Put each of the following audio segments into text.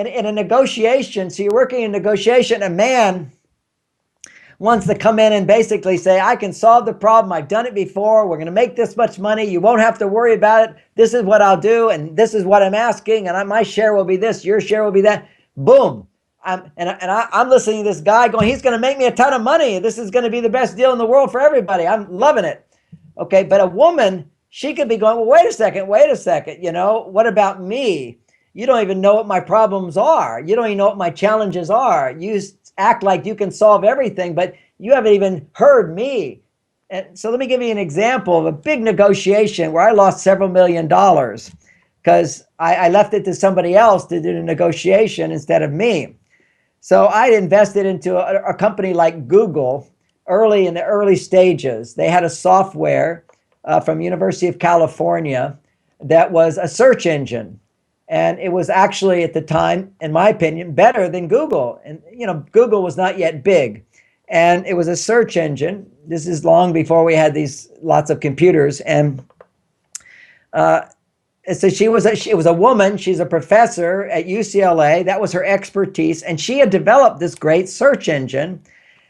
in a negotiation, so you're working in negotiation, a man wants to come in and basically say, I can solve the problem. I've done it before. We're going to make this much money. You won't have to worry about it. This is what I'll do. And this is what I'm asking. And my share will be this. Your share will be that. Boom. I'm listening to this guy going, he's going to make me a ton of money. This is going to be the best deal in the world for everybody. I'm loving it. Okay. But a woman, she could be going, well, wait a second. What about me? You don't even know what my problems are. You don't even know what my challenges are. You act like you can solve everything, but you haven't even heard me. And so let me give you an example of a big negotiation where I lost several $1,000,000 because I left it to somebody else to do the negotiation instead of me. So I invested into a company like Google in the early stages. They had a software from University of California that was a search engine. And it was actually at the time, in my opinion, better than Google. And, Google was not yet big. And it was a search engine. This is long before we had these lots of computers. And so it was a woman. She's a professor at UCLA. That was her expertise. And she had developed this great search engine.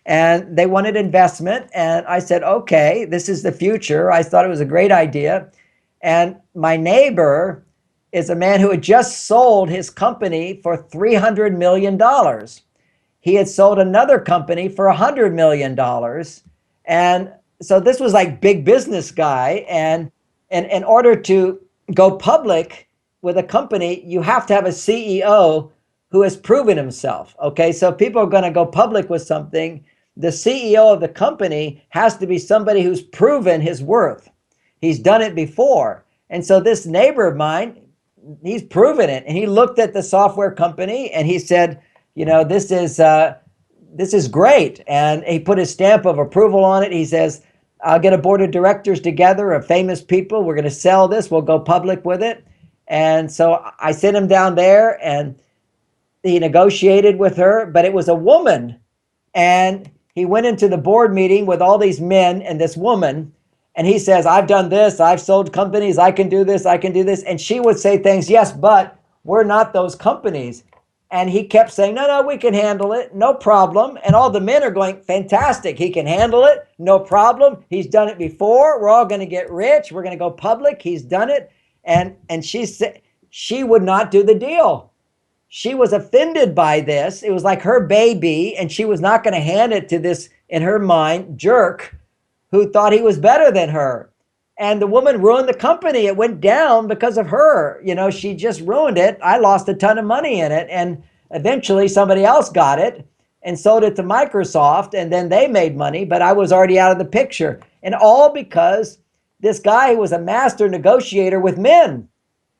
And they wanted investment. And I said, okay, this is the future. I thought it was a great idea. And my neighbor is a man who had just sold his company for $300 million. He had sold another company for $100 million. And so this was like big business guy. And in order to go public with a company, you have to have a CEO who has proven himself. Okay, so people are going to go public with something. The CEO of the company has to be somebody who's proven his worth. He's done it before. And so this neighbor of mine, he's proven it. And he looked at the software company and he said, this is great. And he put his stamp of approval on it. He says, I'll get a board of directors together of famous people. We're going to sell this. We'll go public with it. And so I sent him down there and he negotiated with her, but it was a woman. And he went into the board meeting with all these men and this woman. And he says, I've done this. I've sold companies. I can do this. I can do this. And she would say things, yes, but we're not those companies. And he kept saying, no, we can handle it. No problem. And all the men are going, fantastic. He can handle it. No problem. He's done it before. We're all going to get rich. We're going to go public. He's done it. And she said she would not do the deal. She was offended by this. It was like her baby. And she was not going to hand it to this, in her mind, jerk who thought he was better than her. And the woman ruined the company. It went down because of her. She just ruined it. I lost a ton of money in it. And eventually somebody else got it and sold it to Microsoft. And then they made money, but I was already out of the picture. And all because this guy was a master negotiator with men,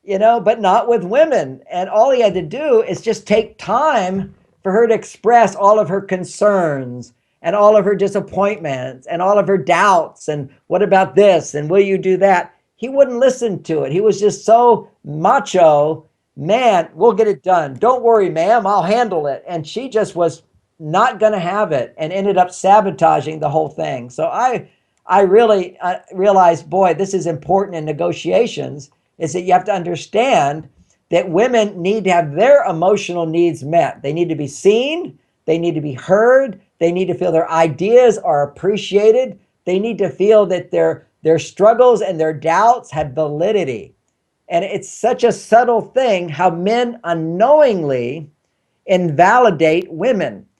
but not with women. And all he had to do is just take time for her to express all of her concerns and all of her disappointments and all of her doubts. And what about this? And will you do that? He wouldn't listen to it. He was just so macho. Man, we'll get it done. Don't worry, ma'am, I'll handle it. And she just was not going to have it and ended up sabotaging the whole thing. So I really realized, boy, this is important in negotiations, is that you have to understand that women need to have their emotional needs met. They need to be seen. They need to be heard. They need to feel their ideas are appreciated. They need to feel that their struggles and their doubts have validity. And it's such a subtle thing how men unknowingly invalidate women.